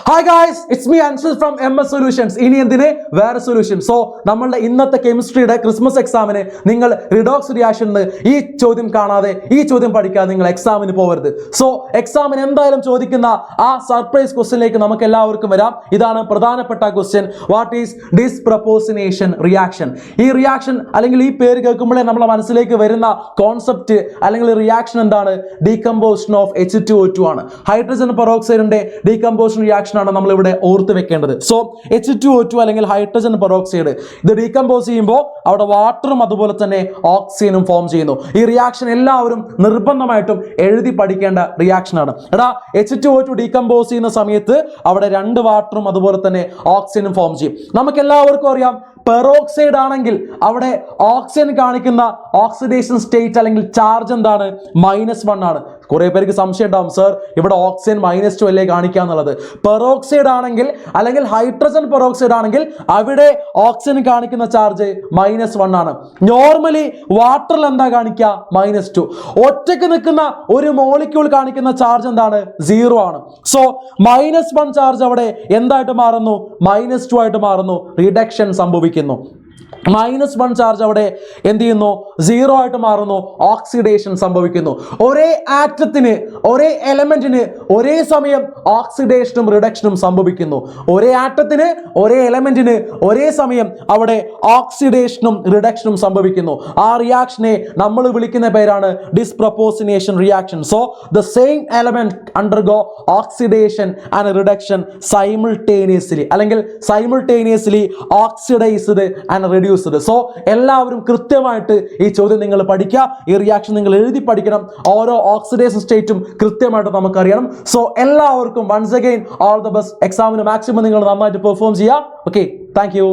Hi guys, it's me Anshul from MS Solutions. ഇനി എന്തിന് വേറെ സൊല്യൂഷൻ. സോ നമ്മളുടെ ഇന്നത്തെ കെമിസ്ട്രിയുടെ ക്രിസ്മസ് എക്സാമിന് നിങ്ങൾ റിഡോക്സ് റിയാക്ഷന് ഈ ചോദ്യം കാണാതെ ഈ ചോദ്യം പഠിക്കാതെ നിങ്ങൾ എക്സാമിന് പോകരുത്. സോ എക്സാമിന് എന്തായാലും ചോദിക്കുന്ന ആ സർപ്രൈസ് ക്വസ്റ്റ്യനിലേക്ക് നമുക്ക് എല്ലാവർക്കും വരാം. ഇതാണ് പ്രധാനപ്പെട്ട question. What is disproportionation reaction? ഈ റിയാക്ഷൻ അല്ലെങ്കിൽ ഈ പേര് കേൾക്കുമ്പോഴേ നമ്മുടെ മനസ്സിലേക്ക് വരുന്ന കോൺസെപ്റ്റ് അല്ലെങ്കിൽ റിയാക്ഷൻ എന്താണ്? ഡീകമ്പോസിഷൻ ഓഫ് H2O2 ആണ്. ഹൈഡ്രജൻ പെറോക്സൈഡിന്റെ ഡീകമ്പോസിഷൻ റിയാക്ഷൻ ആണ് നമ്മൾ ഇവിടെ ഓർത്ത് വെക്കേണ്ടത്. സോ H2O2 അല്ലെങ്കിൽ ഹൈഡ്രജൻ പെറോക്സൈഡ് ഇത് ഡീകമ്പോസ് ചെയ്യുമ്പോൾ അവിടെ വാട്ടറും അതുപോലെ തന്നെ ഓക്സിജനും ഫോം ചെയ്യുന്നു. ഈ റിയാക്ഷൻ എല്ലാവരും നിർബന്ധമായിട്ടും എഴുതി പഠിക്കേണ്ട റിയാക്ഷൻ ആണ്. എടാ, H2O2 ഡീകമ്പോസ് ചെയ്യുന്ന സമയത്ത് അവിടെ 2 വാട്ടറും അതുപോലെ തന്നെ ഓക്സിജനും ഫോം ചെയ്യും. നമുക്ക് എല്ലാവർക്കും അറിയാം, പെറോക്സൈഡ് ആണെങ്കിൽ അവിടെ ഓക്സിജൻ കാണിക്കുന്ന ഓക്സിഡേഷൻ സ്റ്റേറ്റ് അല്ലെങ്കിൽ ചാർജ് എന്താണ്? -1 ആണ്. കുറെ പേർക്ക് സംശയം ഉണ്ടാവും, സർ ഇവിടെ ഓക്സിജൻ -2 അല്ലേ കാണിക്കാന്നുള്ളത്. പെറോക്സൈഡ് ആണെങ്കിൽ അല്ലെങ്കിൽ ഹൈഡ്രജൻ പെറോക്സൈഡ് ആണെങ്കിൽ അവിടെ ഓക്സിജൻ കാണിക്കുന്ന ചാർജ് -1 ആണ്. നോർമലി വാട്ടറിൽ എന്താ കാണിക്കുക? -2. ഒറ്റയ്ക്ക് നിൽക്കുന്ന ഒരു മോളിക്യൂൾ കാണിക്കുന്ന ചാർജ് എന്താണ്? 0 ആണ്. സോ -1 ചാർജ് അവിടെ എന്തായിട്ട് മാറുന്നു? -2 ആയിട്ട് മാറുന്നു. റിഡക്ഷൻ സംഭവിക്കുന്നു. -1 ചാർജ് അവിടെ എന്ത് ചെയ്യുന്നു? 0 ആയിട്ട് മാറുന്നു. ഓക്സിഡേഷൻ സംഭവിക്കുന്നു. ഒരേ ആറ്റത്തിന്, ഒരേ എലമെന്റിന് ഒരേ സമയം ഓക്സിഡേഷനും റിഡക്ഷനും സംഭവിക്കുന്നു. ഒരേ ആറ്റത്തിന്, ഒരേ എലമെന്റിന് ഒരേ സമയം അവിടെ ഓക്സിഡേഷനും റിഡക്ഷനും സംഭവിക്കുന്നു. ആ റിയാക്ഷനെ നമ്മൾ വിളിക്കുന്ന പേരാണ് disproportionation reaction. So the same element undergo oxidation and reduction simultaneously അല്ലെങ്കിൽ simultaneously oxidised and reduced. So എല്ലാവരും കൃത്യമായിട്ട് ഈ ചോദ്യം നിങ്ങൾ പഠിക്കുക. ഈ റിയാക്ഷൻ നിങ്ങൾ എഴുതി പഠിക്കണം. ഓരോ ഓക്സിഡേഷൻ സ്റ്റേറ്റും കൃത്യമായിട്ട് നമുക്കറിയണം. സോ എല്ലാവർക്കും once again all the best. എക്സാമിന് മാക്സിമം നിങ്ങൾ നന്നായിട്ട് പെർഫോം ചെയ്യുക. Okay, thank U.